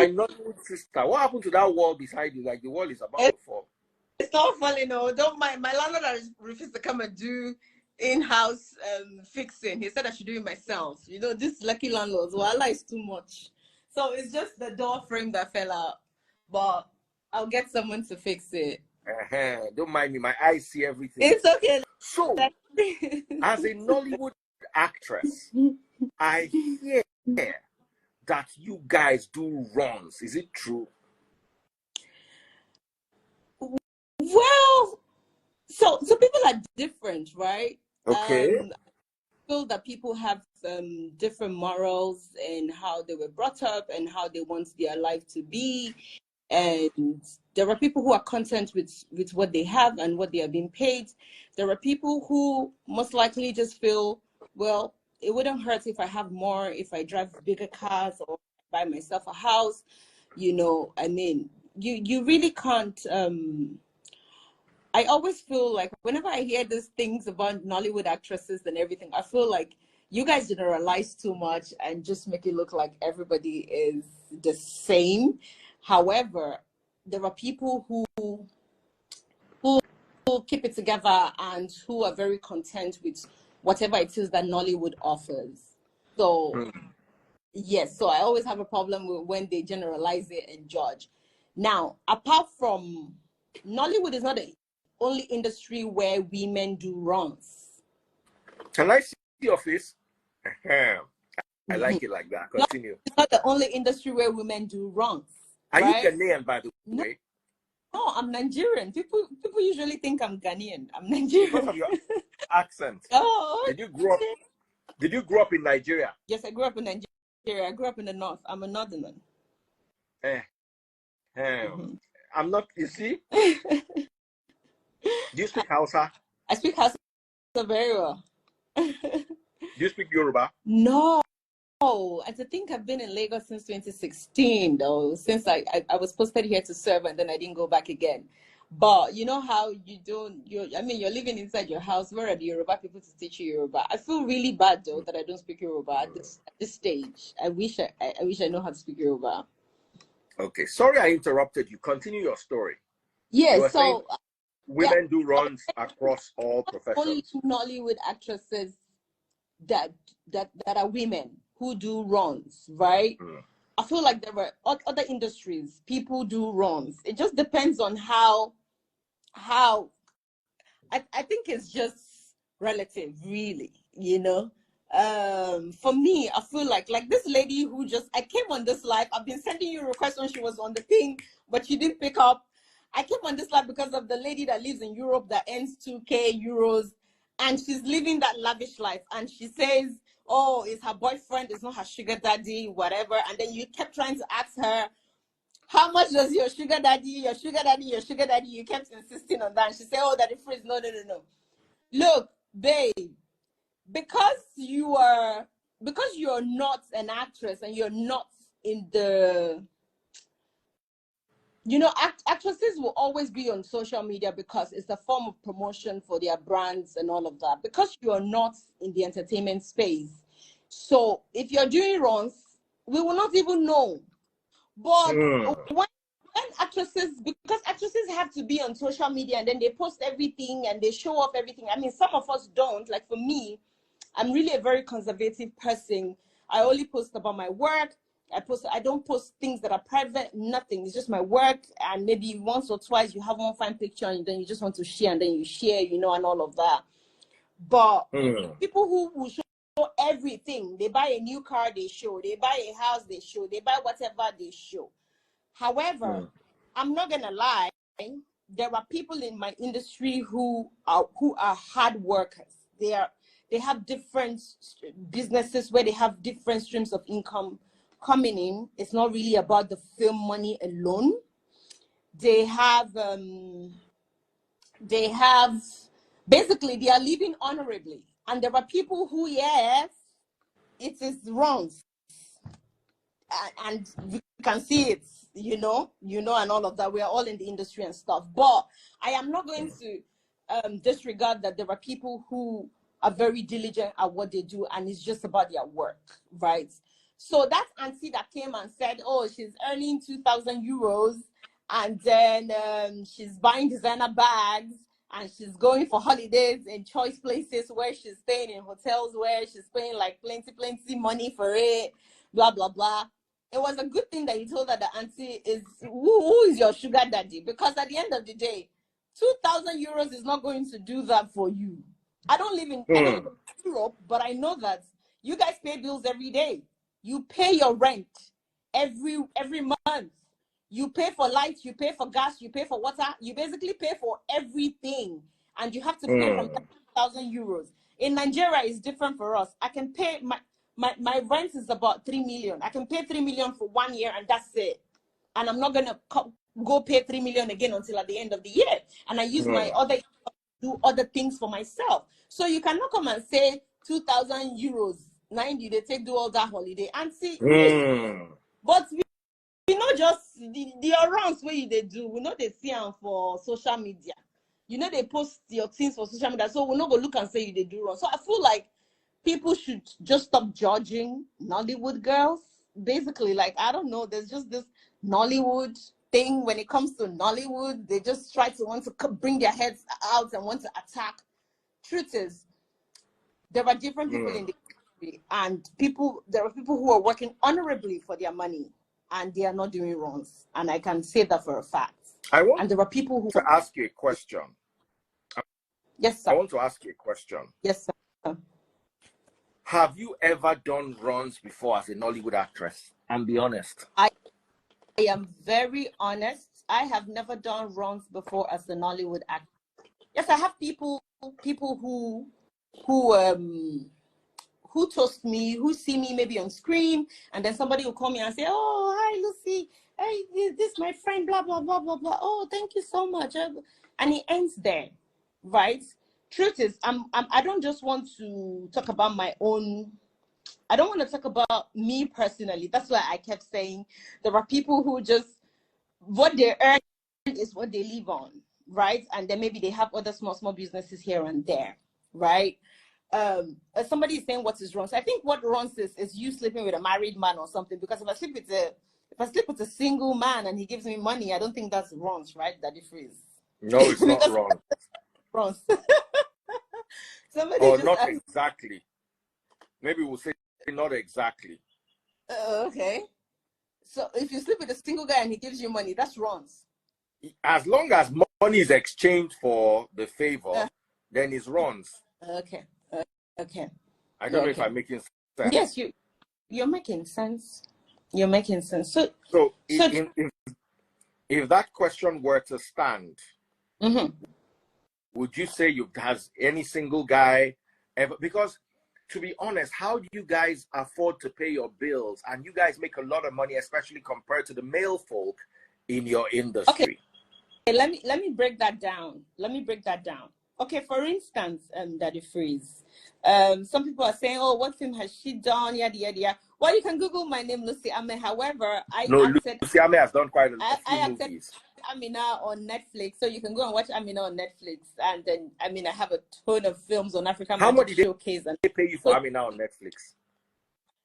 My Nollywood sister, what happened to that wall beside you? Like the wall is about to fall. It's not falling, no. Don't mind. My landlord refused to come and do in-house fixing. He said I should do it myself. You know, this lucky landlords, voila, is too much. So it's just the door frame that fell out. But I'll get someone to fix it. Don't mind me. My eyes see everything. It's okay. So, as a Nollywood actress, I hear that you guys do runs. Is it true? Well, so people are different, right? Okay. I feel that people have different morals and how they were brought up and how they want their life to be. And there are people who are content with what they have and what they are being paid. There are people who most likely just feel, well, it wouldn't hurt if I have more, if I drive bigger cars or buy myself a house. You know, I mean, you really can't. I always feel like whenever I hear these things about Nollywood actresses and everything, I feel like you guys generalize too much and just make it look like everybody is the same. However, there are people who keep it together and who are very content with whatever it is that Nollywood offers. So, yes, so I always have a problem with when they generalize it and judge. Now, apart from Nollywood is not the only industry where women do runs. Can I see your face? I like it like that. Continue. It's not the only industry where women do runs. Are right? you Ghanaian, by the way? No, I'm Nigerian. People usually think I'm Ghanaian. I'm Nigerian. Because of your accent. Oh. Did you grow up in Nigeria? Yes, I grew up in Nigeria. I grew up in the north. I'm a northerner. I'm not, you see? Do you speak Hausa? I speak Hausa very well. Do you speak Yoruba? No. I think I've been in Lagos since 2016, though, since I was posted here to serve and then I didn't go back again. But you know how you're living inside your house. Where are the Yoruba people to teach you Yoruba? I feel really bad, though, that I don't speak Yoruba at this stage. I wish I know how to speak Yoruba. Okay, sorry I interrupted you. Continue your story. Yeah, so women do runs across all professions. Only Nollywood actresses that are women who do runs, right? I feel like there were other industries, people do runs. It just depends on how I think it's just relative, really, you know. For me, I feel like this lady who I came on this live. I've been sending you requests when she was on the thing, but she didn't pick up. I came on this live because of the lady that lives in Europe that earns 2K euros, and she's living that lavish life. And she says, oh, it's her boyfriend, it's not her sugar daddy, whatever. And then you kept trying to ask her, how much does your sugar daddy? You kept insisting on that. And she said, oh, daddy freeze. No. Look, babe, because you're not an actress and you're not in the, you know, actresses will always be on social media because it's a form of promotion for their brands and all of that. Because you're not in the entertainment space. So if you're doing runs, we will not even know. But when actresses, because actresses have to be on social media and then they post everything and they show off everything. I mean, some of us don't. Like for me, I'm really a very conservative person. I only post about my work. I don't post things that are private, nothing. It's just my work, and maybe once or twice you have one fine picture and then you just want to share and then you share, you know, and all of that. But people who will show everything, they buy a new car, they show, they buy a house, they show, they buy whatever, they show. However, I'm not gonna lie, there are people in my industry who are hard workers. They have different businesses where they have different streams of income coming in. It's not really about the film money alone. They have basically they are living honorably, and there are people who, yes, it is wrong, and you can see it, you know, and all of that. We are all in the industry and stuff, but I am not going to disregard that there are people who are very diligent at what they do, and it's just about their work, right? So that auntie that came and said, oh, she's earning 2,000 euros, and then she's buying designer bags, and she's going for holidays in choice places where she's staying in hotels where she's paying like plenty money for it, blah, blah, blah. It was a good thing that you told her the auntie is, who is your sugar daddy? Because at the end of the day, 2,000 euros is not going to do that for you. I don't live in Europe, but I know that you guys pay bills every day. You pay your rent every month. You pay for light, you pay for gas, you pay for water. You basically pay for everything, and you have to pay from 1,000 euros. In Nigeria, it's different for us. I can pay my rent is about 3 million. I can pay 3 million for 1 year, and that's it. And I'm not gonna go pay 3 million again until at the end of the year. And I use my other do other things for myself. So you cannot come and say 2,000 euros. 90 they take do all that holiday and see. But we know just the rounds where they do. We know they see them for social media. You know they post your things for social media. So we're not gonna look and say they do wrong. So I feel like people should just stop judging Nollywood girls. Basically, like, I don't know, there's just this Nollywood thing. When it comes to Nollywood, they just try to want to bring their heads out and want to attack. Truth is, there are different people in the country, and there are people who are working honorably for their money, and they are not doing wrongs. And I can say that for a fact. And there are people who to ask you a question. Yes, sir. I want to ask you a question. Yes, sir. Have you ever done runs before as a Nollywood actress? And be honest. I am very honest. I have never done runs before as a Nollywood actor. Yes, I have people who toast me, who see me maybe on screen, and then somebody will call me and say, "Oh, hi, Lucy. Hey, this is my friend, blah, blah, blah, blah, blah. Oh, thank you so much." And it ends there, right? Truth is, I don't just want to talk about my own. I don't want to talk about me personally. That's why I kept saying there are people who just, what they earn is what they live on, right? And then maybe they have other small businesses here and there, right? Somebody is saying what is wrong. So I think what runs is you sleeping with a married man or something. Because if I sleep with a single man and he gives me money, I don't think that's wrong, right? Daddy Freeze. No, it's not wrong. Wrong. Or not exactly. Maybe we'll say not exactly. Okay. So if you sleep with a single guy and he gives you money, that's wrong. As long as money is exchanged for the favor, then it's wrong. Okay. Okay. I don't know if I'm making sense. Yes, you're making sense. You're making sense. So if that question were to stand, would you say has any single guy ever? Because to be honest, how do you guys afford to pay your bills? And you guys make a lot of money, especially compared to the male folk in your industry. Okay, let me break that down. Okay, for instance, Daddy Freeze. Some people are saying, "Oh, what film has she done?" Yada yada yada. Well, you can Google my name, Lucy Ame. However, Lucy Ame has done quite a few movies. Amina on Netflix, so you can go and watch Amina on Netflix. And then I have a ton of films on African Magic Showcase. And they pay you for Amina on Netflix?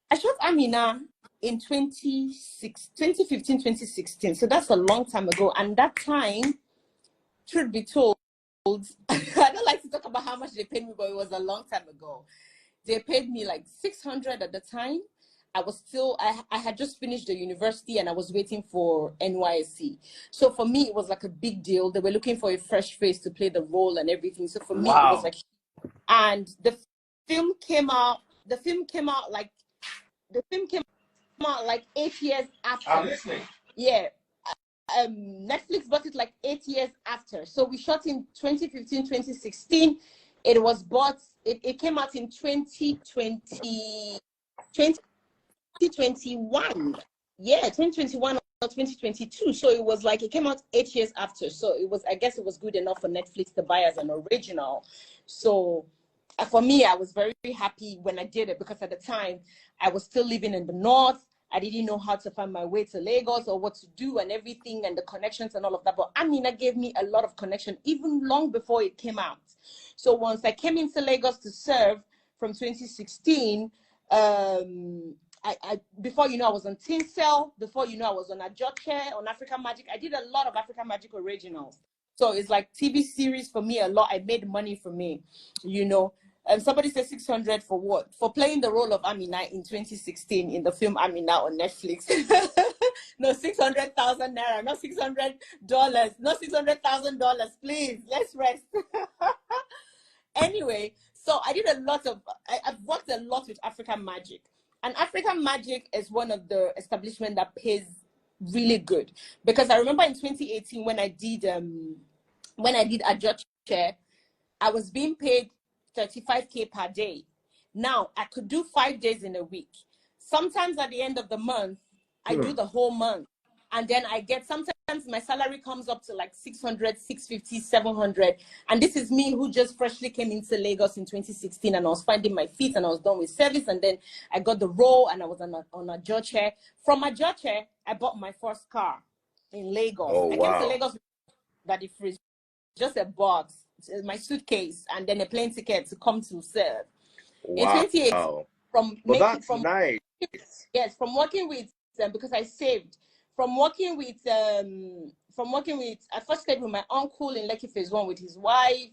I shot Amina in 2015, 2016. So that's a long time ago. And that time, truth be told, I don't like to talk about how much they paid me, but it was a long time ago. They paid me like 600 at the time. I had just finished the university and I was waiting for NYSC. So for me, it was like a big deal. They were looking for a fresh face to play the role and everything. So for me, it was like, and the film came out like 8 years after. I'm listening. Yeah. Netflix bought it like 8 years after. So we shot in 2015, 2016. It came out in 2021. Yeah, 2021 or 2022. So it was like, it came out 8 years after. So I guess it was good enough for Netflix to buy as an original. So for me, I was very happy when I did it, because at the time I was still living in the north. I didn't know how to find my way to Lagos or what to do and everything and the connections and all of that. But Amina gave me a lot of connection even long before it came out. So once I came into Lagos to serve from 2016, before you know, I was on Tinsel. Before you know, I was on Ajoche, on African Magic. I did a lot of African Magic originals. So it's like TV series for me a lot. I made money for me, you know. And somebody said 600 for what? For playing the role of Amina in 2016 in the film Amina on Netflix. No, 600,000 naira, not $600, not $600,000. Please, let's rest. Anyway, so I did a lot of, I've worked a lot with African Magic. And African Magic is one of the establishments that pays really good. Because I remember in 2018 when I did a judge chair, I was being paid 35K per day. Now I could do 5 days in a week. Sometimes at the end of the month, I do the whole month. And then I get, sometimes my salary comes up to like 600, 650, 700. And this is me who just freshly came into Lagos in 2016 and I was finding my feet and I was done with service. And then I got the role and I was on a judge chair. From my judge chair, I bought my first car in Lagos. Oh, I came to Lagos with Daddy Freeze, just a box, my suitcase, and then a plane ticket to come to serve. Wow. In 2018, from nice. Yes, from working with them, because I saved. From working with, I first stayed with my uncle in Lekki Phase 1 with his wife.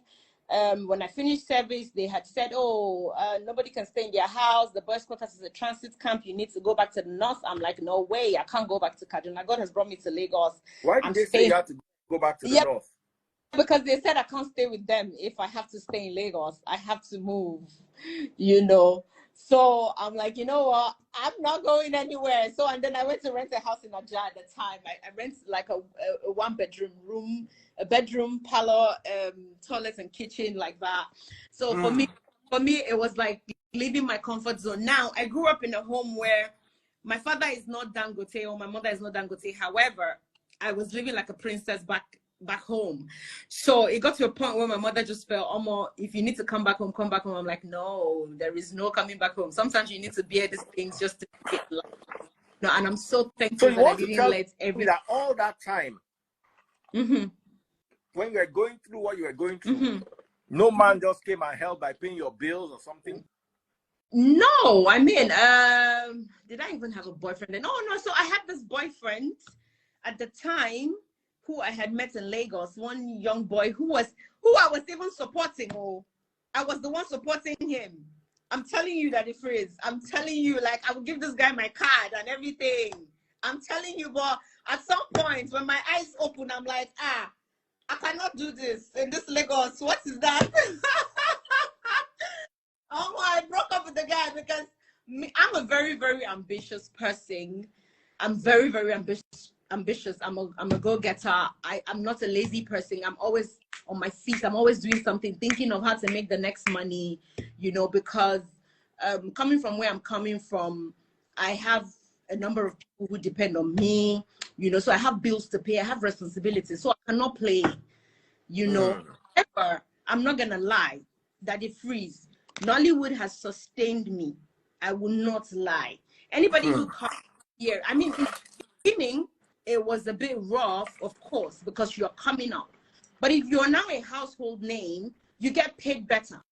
When I finished service, they had said, nobody can stay in their house. The boys' quarters is a transit camp. You need to go back to the north. I'm like, no way. I can't go back to Kaduna. God has brought me to Lagos. Why did they say you have to go back to the north? Because they said I can't stay with them if I have to stay in Lagos. I have to move, you know. So I'm like, you know what? I'm not going anywhere. So, and then I went to rent a house in Aja at the time. I rent like a one-bedroom room, a bedroom, parlor, toilet and kitchen like that. So for me, it was like leaving my comfort zone. Now, I grew up in a home where my father is not Dangote or my mother is not Dangote. However, I was living like a princess back home. So it got to a point where my mother just felt, if you need to come back home, come back home. I'm like, no, there is no coming back home. Sometimes you need to bear these things just to get life. No, and I'm so thankful that I didn't let everything. That all that time, when you were going through what you were going through, no man just came and helped by paying your bills or something? No, I mean, did I even have a boyfriend then? Oh, no, so I had this boyfriend at the time who I had met in Lagos, one young boy who I was even supporting. Oh, I was the one supporting him. I'm telling you that it is. I'm telling you, like, I would give this guy my card and everything. I'm telling you, but at some point when my eyes open, I'm like, I cannot do this in this Lagos. What is that? I broke up with the guy because I'm a very, very ambitious person. I'm very, very ambitious. I'm a go-getter. I'm not a lazy person. I'm always on my feet. I'm always doing something, thinking of how to make the next money, you know, because coming from where I'm coming from, I have a number of people who depend on me, you know, so I have bills to pay. I have responsibilities, so I cannot play, you know. However, I'm not going to lie, Daddy Freeze, Nollywood has sustained me. I will not lie. Anybody who comes here, I mean, in the beginning, it was a bit rough, of course, because you're coming up. But if you're now a household name, you get paid better,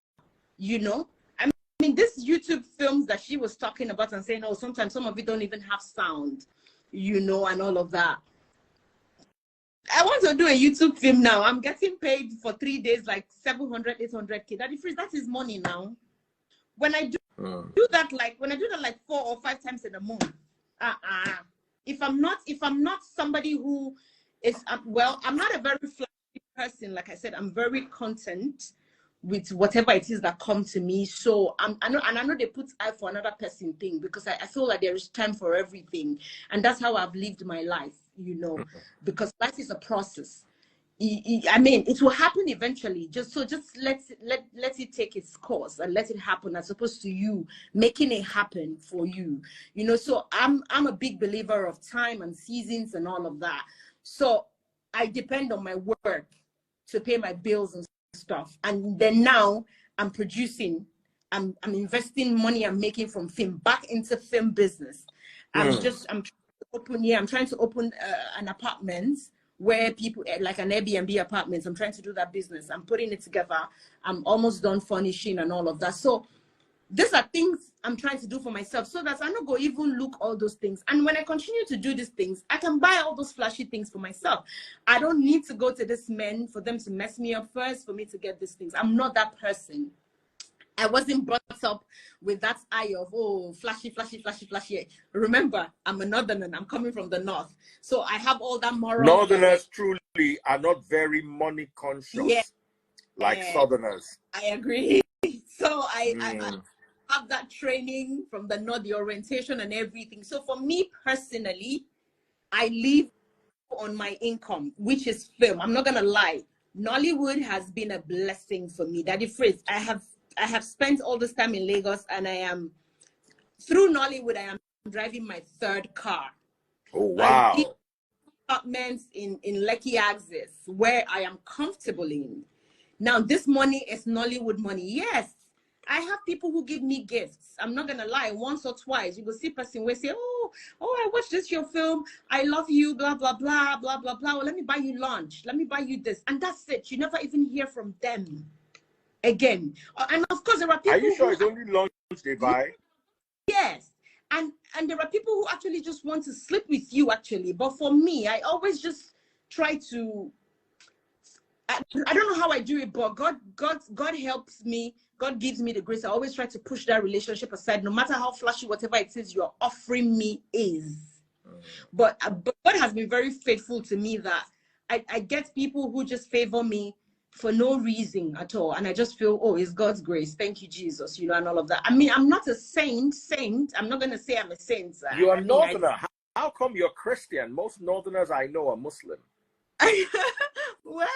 you know? I mean, this YouTube films that she was talking about and saying, oh, sometimes some of it don't even have sound, you know, and all of that. I want to do a YouTube film now. I'm getting paid for 3 days, like 700, 800K. Daddy Freeze, that is money now. When I do that, like 4 or 5 times in a month, if I'm not somebody who is well, I'm not a very flashy person. Like I said, I'm very content with whatever it is that come to me. So I know they put eye for another person thing, because I feel like there is time for everything, and that's how I've lived my life, you know, because life is a process. I mean, it will happen eventually. Just let it take its course and let it happen, as opposed to you making it happen for you. You know, so I'm a big believer of time and seasons and all of that. So I depend on my work to pay my bills and stuff. And then now I'm producing. I'm investing money I'm making from film back into film business. I'm trying to open an apartment where people, like an Airbnb apartment. I'm trying to do that business. I'm putting it together. I'm almost done furnishing and all of that. So these are things I'm trying to do for myself so that I don't go even look all those things. And when I continue to do these things, I can buy all those flashy things for myself. I don't need to go to this men for them to mess me up first for me to get these things. I'm not that person. I wasn't brought up with that eye of, oh, flashy, flashy, flashy, flashy. Remember, I'm a northerner. I'm coming from the north. So I have all that moral. Northerners truly are not very money conscious like Southerners. I agree. So I have that training from the north, the orientation and everything. So for me personally, I live on my income, which is film. I'm not going to lie. Nollywood has been a blessing for me. Daddy Fritz, I have spent all this time in Lagos, and I am, through Nollywood, I am driving my third car. Oh, wow. I live in apartments in Lekki Axis, where I am comfortable in. Now, this money is Nollywood money. Yes, I have people who give me gifts. I'm not going to lie. Once or twice, you will see person where say, oh, I watched this your film. I love you, blah, blah, blah, blah, blah, blah. Well, let me buy you lunch. Let me buy you this. And that's it. You never even hear from them again. And of course, there are people. Are you sure it's only lunch they buy? Yes. And there are people who actually just want to sleep with you, actually. But for me, I always just try to, I don't know how I do it, but God helps me. God gives me the grace. I always try to push that relationship aside, no matter how flashy whatever it is you're offering me is. But God has been very faithful to me that I get people who just favor me for no reason at all. And I just feel, oh, it's God's grace. Thank you, Jesus, you know, and all of that. I mean, I'm not a saint. I'm not going to say I'm a saint. You're a northerner. How come you're Christian? Most northerners I know are Muslim. well,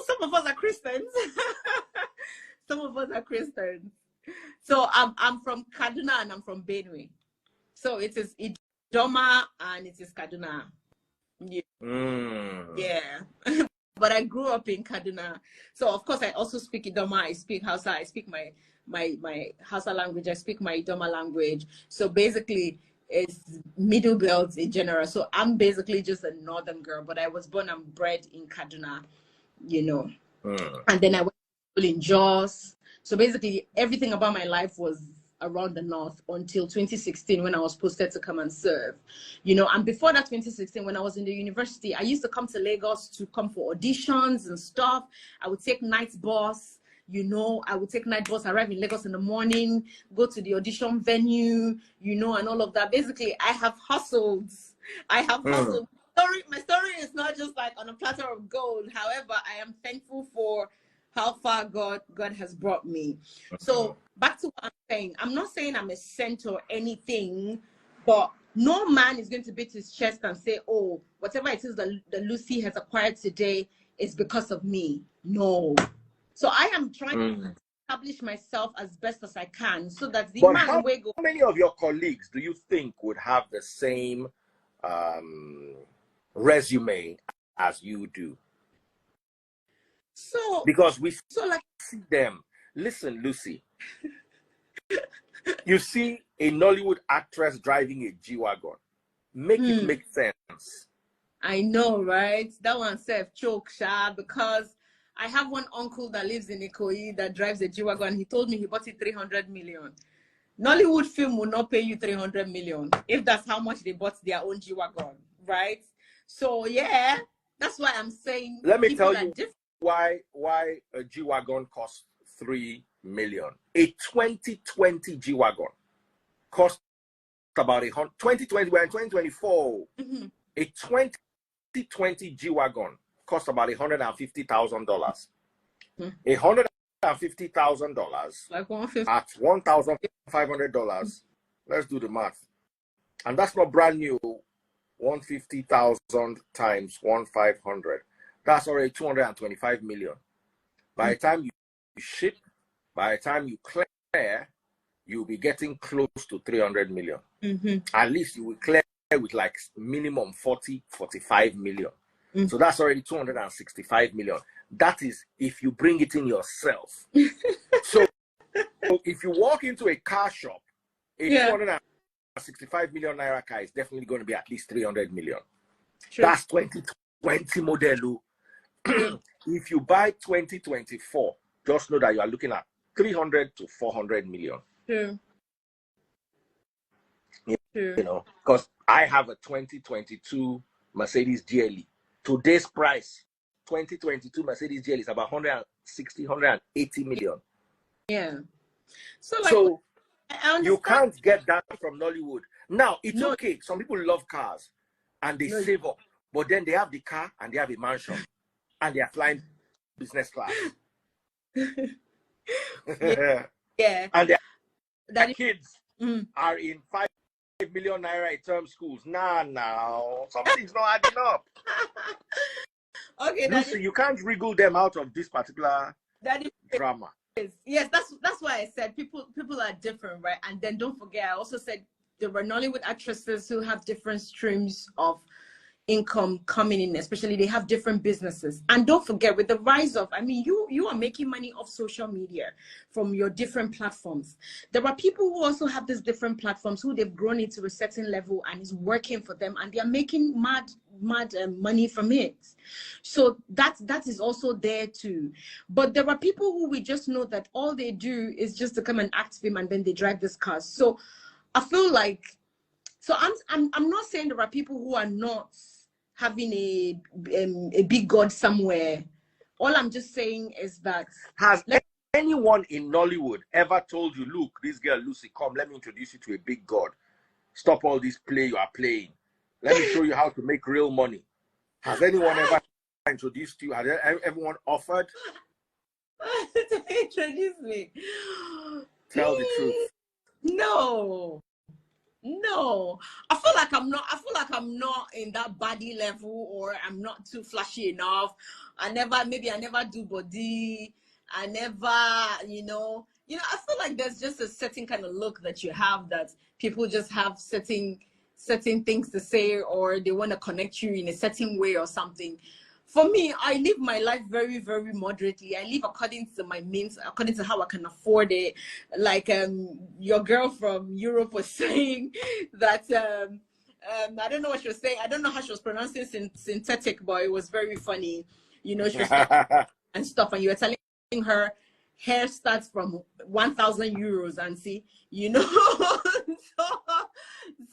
some of us are Christians. Some of us are Christians. So I'm from Kaduna and I'm from Benue. So it is Idoma and it is Kaduna. Yeah. Yeah. But I grew up in Kaduna. So of course I also speak Idoma, I speak Hausa, I speak my Hausa language, I speak my Idoma language. So basically it's middle belts in general. So I'm basically just a northern girl, but I was born and bred in Kaduna, you know. And then I went to school in Jos. So basically everything about my life was around the north until 2016 when I was posted to come and serve, you know. And before that 2016, when I was in the university, I used to come to Lagos to come for auditions and stuff. I would take night bus, you know, arrive in Lagos in the morning, go to the audition venue, you know, and all of that. Basically, I have hustled. My story is not just like on a platter of gold. However, I am thankful for how far God has brought me. So back to what I'm saying. I'm not saying I'm a saint or anything, but no man is going to beat his chest and say, oh, whatever it is that Lucy has acquired today is because of me. No. So I am trying to establish myself as best as I can so that the man how will go. How many of your colleagues do you think would have the same resume as you do? So because we see them. Listen, Lucy, you see a Nollywood actress driving a G-Wagon. Make it make sense. I know, right? That one self choke, Sha, because I have one uncle that lives in Ikoyi that drives a G-Wagon. He told me he bought it 300 million. Nollywood film will not pay you 300 million if that's how much they bought their own G-Wagon, right? So yeah, that's why I'm saying. Let me tell you why a G-Wagon costs 3 million. A 2020 G-Wagon cost about 2020. We're in 2024. A 2020 G-Wagon cost about $150,000. $150,000 like at $1,500. Let's do the math, and that's not brand new. 150,000 times 1,500. That's already 225 million. By the time you ship, by the time you clear, you'll be getting close to 300 million. At least you will clear with like minimum 45 million. So that's already 265 million. That is if you bring it in yourself. So if you walk into a car shop, a 265 million naira car is definitely going to be at least 300 million. Sure. That's 2020 model. If you buy 2024, just know that you are looking at 300 to 400 million. True. You know, because I have a 2022 Mercedes GLE. Today's price, 2022 Mercedes GLE is about 160, 180 million. Yeah. So, like, so I you can't get that from Nollywood. Now, it's No. okay. Some people love cars and they save up, but then they have the car and they have a mansion and they are flying business class. Yeah. And their That kids are in 5 million naira in term schools. Nah, something's not adding up. Okay, Lucy, you can't wriggle them out of this particular drama. Yes, that's why I said people are different, right? And then don't forget, I also said there were Nollywood actresses who have different streams of income coming in, especially they have different businesses. And don't forget, with the rise of, I mean, you are making money off social media from your different platforms. There are people who also have these different platforms who they've grown into a certain level and is working for them, and they are making mad money from it. So that is also there too. But there are people who we just know that all they do is just to come and act film, and then they drive this cars. So I feel like, so I'm not saying there are people who are not having a big God somewhere. All I'm just saying is that, has anyone in Nollywood ever told you, look, this girl Lucy, come, let me introduce you to a big God. Stop all this play you are playing. Let me show you how to make real money. Has anyone ever introduced you? Has everyone offered to introduce me? Tell the truth. No, I feel like I'm not in that body level, or I'm not too flashy enough. I never do body. I never, you know, I feel like there's just a certain kind of look that you have that people just have certain things to say, or they want to connect you in a certain way or something. For me, I live my life very, very moderately. I live according to my means, according to how I can afford it. Like your girl from Europe was saying that, I don't know what she was saying. I don't know how she was pronouncing synthetic, but it was very funny. You know, she was and stuff, and you were telling her hair starts from 1,000 euros, and see, you know.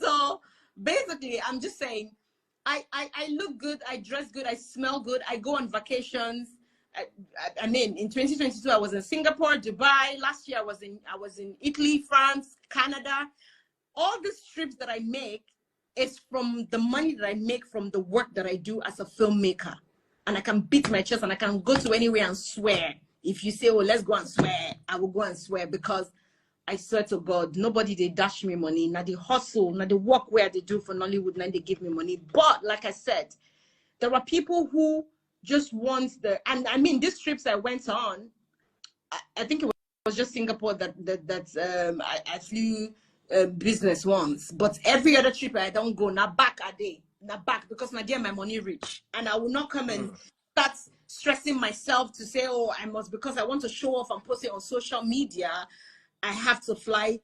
so basically, I'm just saying, I look good, I dress good, I smell good, I go on vacations. I mean, in 2022, I was in Singapore, Dubai. Last year, I was in Italy, France, Canada. All these trips that I make is from the money that I make from the work that I do as a filmmaker. And I can beat my chest and I can go to anywhere and swear. If you say, oh, let's go and swear, I will go and swear, because I swear to God, nobody they dash me money. Now the hustle, now the work where they do for Nollywood, now they give me money. But like I said, there are people who just want and I mean, these trips I went on, I think it was just Singapore that I flew business once. But every other trip I don't go, now back a day, now back, because now there my money rich. And I will not come and start stressing myself to say, oh, I must, because I want to show off and post it on social media, I have to fly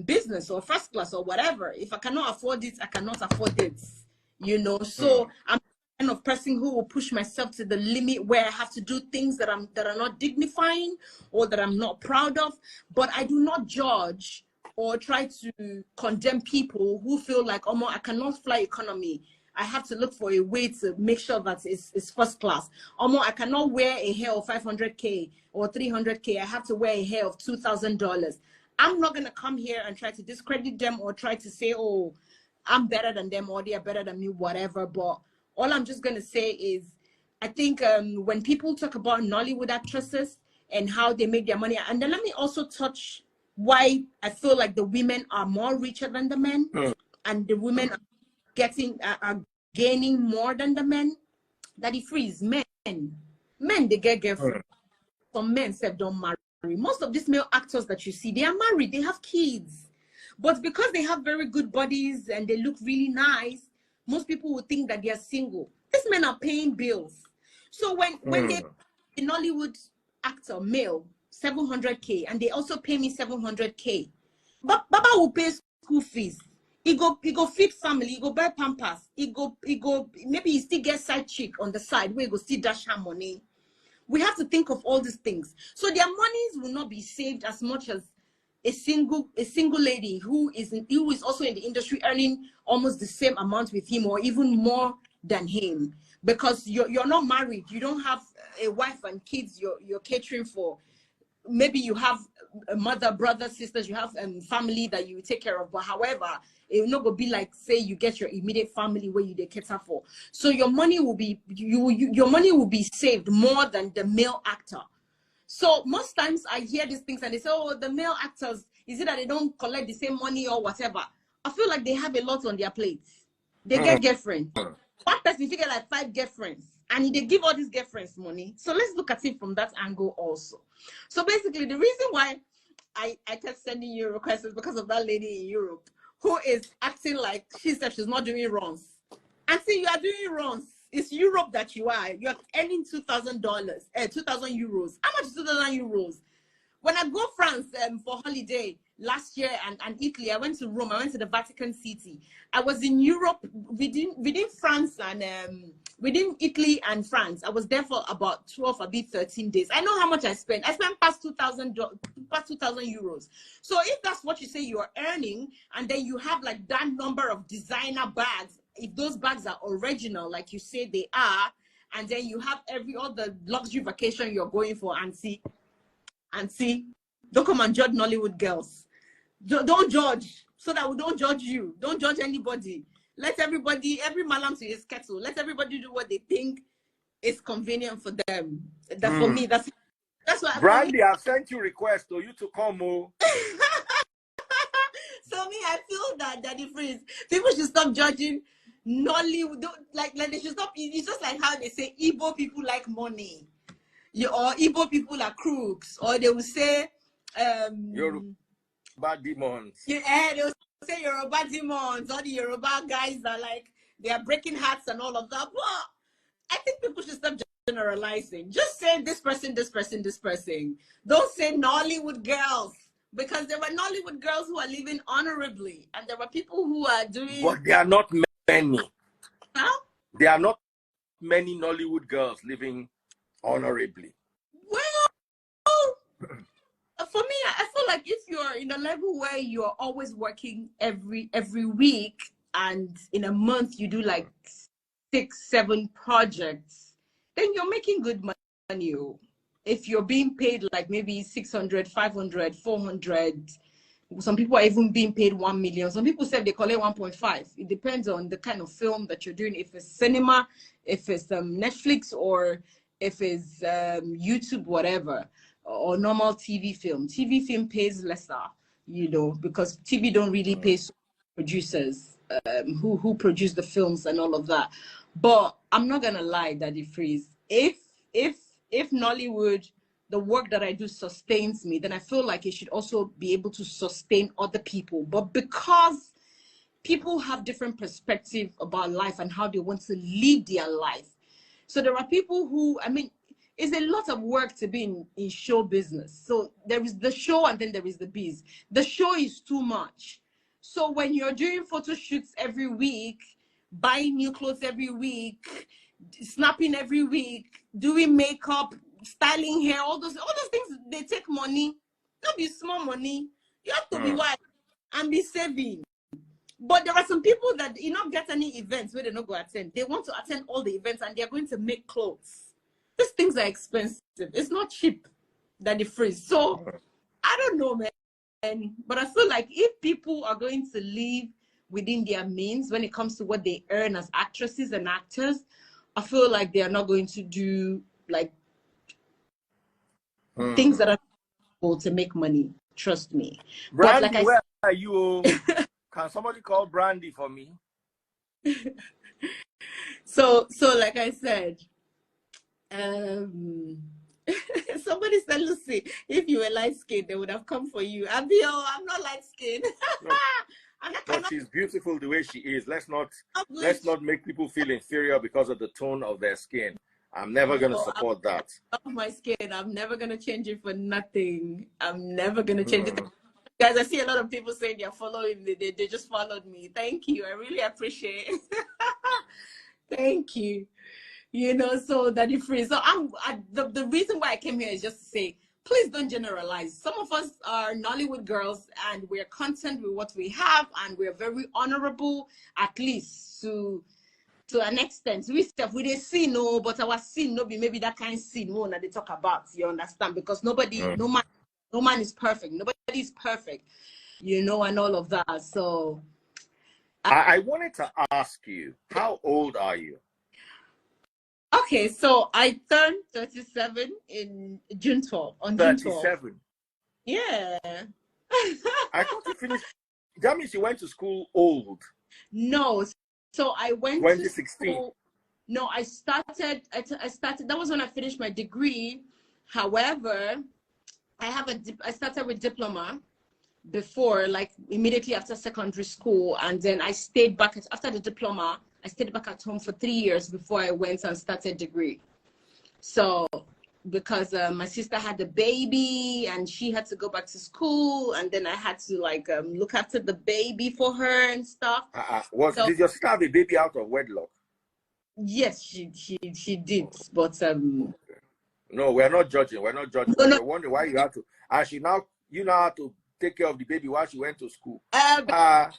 business or first class or whatever. If I cannot afford it, I cannot afford it, you know. So I'm the kind of person who will push myself to the limit where I have to do things that are not dignifying or that I'm not proud of. But I do not judge or try to condemn people who feel like, oh, I cannot fly economy. I have to look for a way to make sure that it's first class. I cannot wear a hair of 500K or 300K. I have to wear a hair of $2,000. I'm not going to come here and try to discredit them or try to say, oh, I'm better than them or they are better than me, whatever. But all I'm just going to say is, I think when people talk about Nollywood actresses and how they make their money, and then let me also touch why I feel like the women are more richer than the men, and the women are gaining more than the men. That it frees men they get girlfriend. Some men don't marry. Most of these male actors that you see, they are married, they have kids, but because they have very good bodies and they look really nice, most people would think that they are single. These men are paying bills. So when they a Nollywood actor male 700K and they also pay me 700K, but Baba will pay school fees. He go feed family, he go buy pampers, he go maybe he still get side chick on the side where he go still dash her money. We have to think of all these things. So their monies will not be saved as much as a single lady who is also in the industry earning almost the same amount with him or even more than him, because you're not married, you don't have a wife and kids you're catering for. Maybe you have a mother, brother, sisters, you have family that you take care of, but however, it will not go be like, say, you get your immediate family where you they cater for. So your money will be your money will be saved more than the male actor. So most times I hear these things and they say, oh, the male actors, is it that they don't collect the same money or whatever? I feel like they have a lot on their plates. They get girlfriends. One person, if you get like 5 girlfriends, and they give all these girlfriends money. So let's look at it from that angle also. So basically, the reason why I kept sending you requests is because of that lady in Europe who is acting like she's not doing runs. And see, you are doing runs. It's Europe that you are. You're earning $2,000, 2,000 euros. How much is 2,000 euros? When I go France for holiday last year and Italy, I went to Rome, I went to the Vatican City. I was in Europe within France and within Italy and France. I was there for about 12 or 13 days. I know how much I spent. I spent past 2,000 euros. So if that's what you say you're earning, and then you have like that number of designer bags, if those bags are original, like you say they are, and then you have all the luxury vacation you're going for, and see, don't come and judge Nollywood girls. Don't judge, so that we don't judge you. Don't judge anybody. Let everybody, every malam to his kettle. Let everybody do what they think is convenient for them. That for me, that's what. Brandy, I've sent you request to you to come. So me, I feel that Daddy Freeze, people should stop judging Nollywood. Like they should stop. It's just like how they say Igbo people like money. Or Igbo people are crooks, or they will say Yoruba demons. Yeah, they will say Yoruba demons, all the Yoruba guys are like, they are breaking hearts and all of that. But I think people should stop generalizing. Just say this person, this person, this person. Don't say Nollywood girls, because there were Nollywood girls who are living honorably, and there were people who are doing. But there are not many. Huh? There are not many Nollywood girls living honorably. Well, for me, I feel like if you're in a level where you're always working every week, and in a month you do like 6-7 projects, then you're making good money. If you're being paid like maybe 600, 500, 400, some people are even being paid 1 million. Some people say they collect 1.5. It depends on the kind of film that you're doing. If it's cinema, if it's Netflix, or if it's YouTube, whatever, or normal TV film. TV film pays lesser, because TV don't really pay producers who produce the films and all of that. But I'm not gonna lie, Daddy Freeze. If Nollywood, the work that I do sustains me, then I feel like it should also be able to sustain other people. But because people have different perspective about life and how they want to live their life, so there are people who, it's a lot of work to be in show business. So there is the show and then there is the biz. The show is too much. So when you're doing photo shoots every week, buying new clothes every week, snapping every week, doing makeup, styling hair, all those things, they take money. Not be small money. You have to be wise and be saving. But there are some people that not get any events where they not go attend. They want to attend all the events and they're going to make clothes. These things are expensive. It's not cheap, Daddy Freeze. So I don't know, man. But I feel like if people are going to live within their means when it comes to what they earn as actresses and actors, I feel like they are not going to do like things that are able to make money. Trust me. Brandy, but like where are you? Can somebody call Brandy for me? So like I said, somebody said, Lucy, if you were light skinned, they would have come for you. I'm not light skinned. But she's beautiful the way she is. Let's not make people feel inferior because of the tone of their skin. I'm never going to support that. I love my skin. I'm never going to change it for nothing. I'm never going to change it. Guys, I see a lot of people saying they're following me. They just followed me. Thank you. I really appreciate it. Thank you. you know, so that it free. So the reason why I came here is just to say, please don't generalize. Some of us are Nollywood girls and we're content with what we have, and we're very honorable, at least to an extent. We stuff we didn't see no, but our sin no be maybe that kind of sin more that they talk about. You understand? Because no man is perfect. Nobody is perfect, you know, and all of that. So I wanted to ask you, how old are you? okay, so I turned 37 in June 12th, on June 12th. 37. Yeah. I thought you finished. That means you went to school old. No, so I went 2016. to school. No, I started. That was when I finished my degree. However, I started with diploma before, like immediately after secondary school, and then I stayed back after the diploma. I stayed back at home for 3 years before I went and started degree. So because my sister had a baby and she had to go back to school, and then I had to like look after the baby for her and stuff. Did your sister have a baby out of wedlock? Yes, she did, but no, we're not judging. We're not judging. No. We're wondering why you had to. And you now have to take care of the baby while she went to school. Because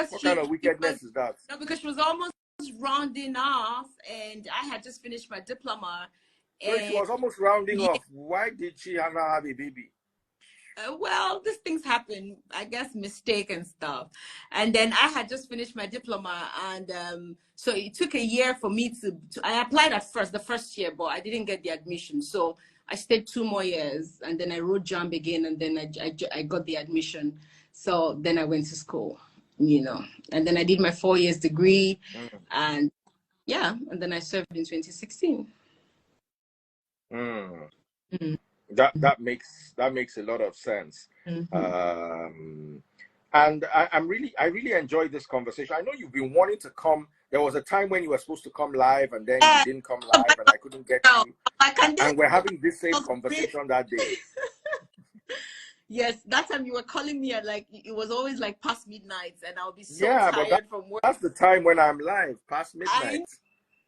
what kind of wickedness is that? No, because she was almost rounding off, and I had just finished my diploma. So she was almost rounding off. Why did she now have a baby? Well, these things happen, I guess, mistake and stuff. And then I had just finished my diploma, and so it took a year for me to I applied the first year, but I didn't get the admission. So I stayed 2 more years, and then I wrote JAMB again, and then I got the admission. So then I went to school, you know, and then I did my 4 years degree, and yeah, and then I served in 2016. That makes a lot of sense. And I really enjoyed this conversation. I know you've been wanting to come. There was a time when you were supposed to come live, and then you didn't come live, and I couldn't get you. And we're having this same conversation that day. Yes, that time you were calling me at like, it was always like past midnight, and I'll be so tired from work. That's the time when I'm live, past midnight.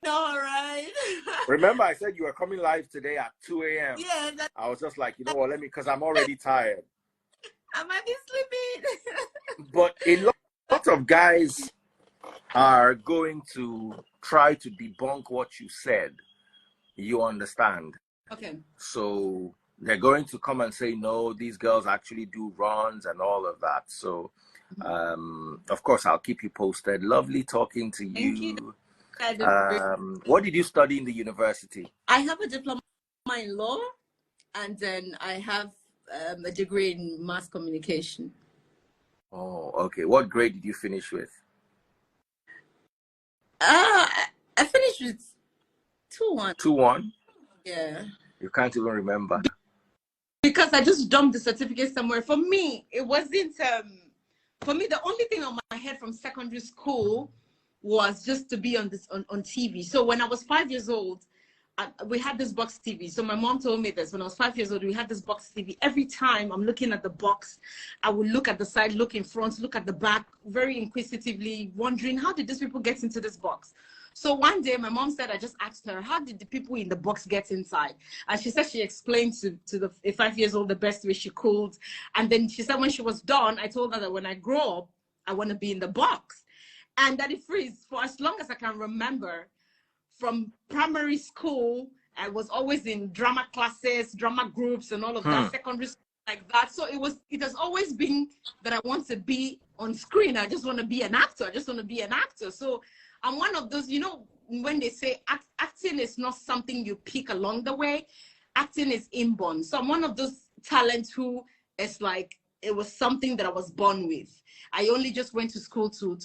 No, right? Remember, I said you were coming live today at 2 a.m. Yeah. I was just like, you know what, because I'm already tired. I might be sleeping. But a lot of guys are going to try to debunk what you said. You understand? Okay. So they're going to come and say, no, these girls actually do runs and all of that. So, of course, I'll keep you posted. Lovely talking to you. Thank you. What did you study in the university? I have a diploma in law, and then I have a degree in mass communication. Oh, okay. What grade did you finish with? I finished with 2-1. 2-1? Yeah. You can't even remember. Because I just dumped the certificate somewhere. For me, it wasn't. For me, the only thing on my head from secondary school was just to be on TV. So when I was 5 years old, we had this box TV. So my mom told me this. When I was 5 years old, we had this box TV. Every time I'm looking at the box, I would look at the side, look in front, look at the back, very inquisitively, wondering, how did these people get into this box? So one day, my mom said, I just asked her, how did the people in the box get inside? And she said she explained to the 5 years old the best way she could. And then she said when she was done, I told her that when I grow up, I want to be in the box. And that it frees for as long as I can remember. From primary school, I was always in drama classes, drama groups, and all of that. Secondary school, like that. So it has always been that I want to be on screen. I just want to be an actor. I just want to be an actor. So I'm one of those, you know, when they say acting is not something you pick along the way, acting is inborn. So I'm one of those talents who is like, it was something that I was born with. I only just went to school to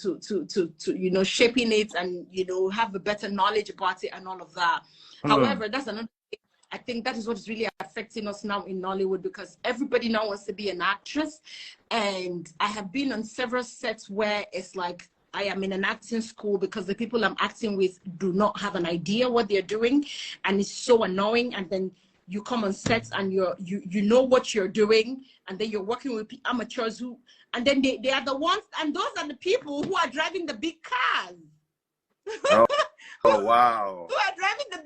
you know, shaping it and, you know, have a better knowledge about it and all of that. However, that's another thing. I think that is what is really affecting us now in Nollywood, because everybody now wants to be an actress. And I have been on several sets where it's like, I am in an acting school because the people I'm acting with do not have an idea what they're doing. And it's so annoying. And then you come on sets and you know what you're doing, and then you're working with amateurs who, and then they are the ones, and those are the people who are driving the big cars. Oh wow. Who are driving the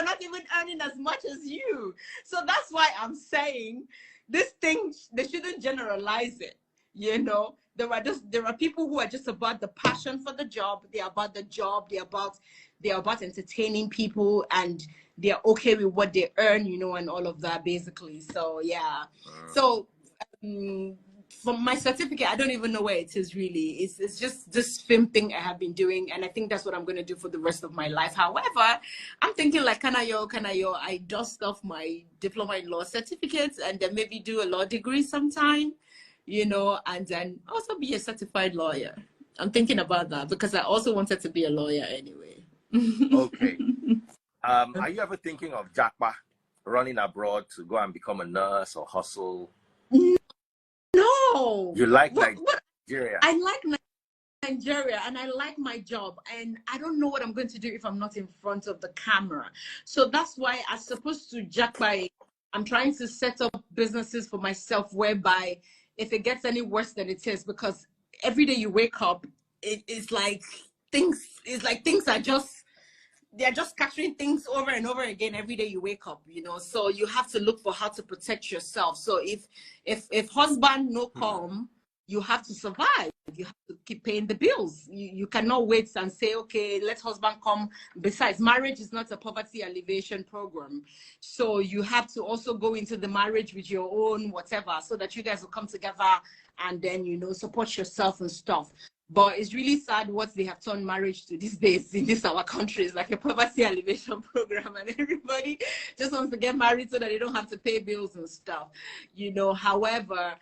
are not even earning as much as you. So that's why I'm saying this thing, they shouldn't generalize it. You know, there are people who are just about the passion for the job. They're about the job. They're about entertaining people, and they're okay with what they earn, you know, and all of that basically. So yeah. So for my certificate, I don't even know where it is really. It's just this film thing I have been doing, and I think that's what I'm going to do for the rest of my life. However, I'm thinking like, I dust off my diploma in law certificates and then maybe do a law degree sometime, you know, and then also be a certified lawyer. I'm thinking about that because I also wanted to be a lawyer anyway. Okay. Are you ever thinking of Jackpa, running abroad to go and become a nurse or hustle? No. You like Nigeria? I like Nigeria and I like my job, and I don't know what I'm going to do if I'm not in front of the camera. So that's why I'm supposed to Jackpa. I'm trying to set up businesses for myself whereby if it gets any worse than it is, because every day you wake up, it's like things are just, they're just capturing things over and over again every day you wake up, you know. So you have to look for how to protect yourself. So if husband no come, you have to survive. You have to keep paying the bills. You cannot wait and say, okay, let husband come. Besides, marriage is not a poverty alleviation program. So you have to also go into the marriage with your own whatever, so that you guys will come together and then, you know, support yourself and stuff. But it's really sad what they have turned marriage to these days in this our country. It's like a poverty alleviation program, and everybody just wants to get married so that they don't have to pay bills and stuff, you know. However,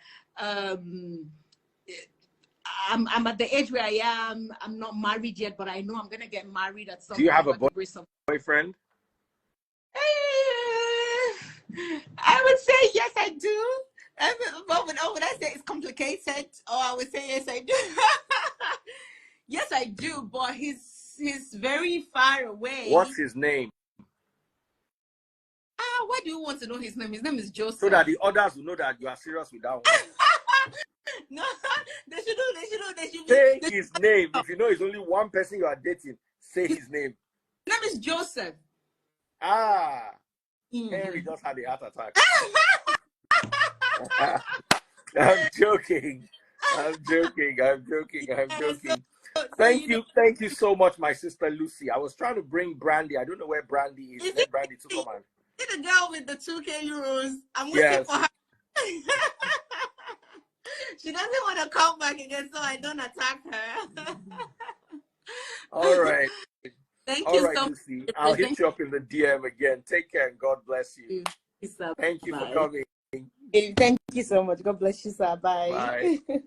I'm at the age where I am. I'm not married yet, but I know I'm gonna get married at some point. Do you have a boyfriend? I would say yes, I do. But would I say it's complicated? Or I would say yes, I do. Yes, I do, but he's very far away. What's his name? Why do you want to know his name? His name is Joseph. So that the others will know that you are serious with that one. No, they should Say his name. If you know it's only one person you are dating, say his name. His name is Joseph. Henry just had a heart attack. I'm joking. Thank you so much, my sister Lucy. I was trying to bring Brandy. I don't know where Brandy is. Let Brandy to come on. The girl with the 2K euros. I'm waiting for her. She doesn't want to come back again, so I don't attack her. All right. Thank you so much. Lucy. I'll hit you up in the DM again. Take care and God bless you. Thank you for coming. Thank you so much. God bless you, sir. Bye. Bye.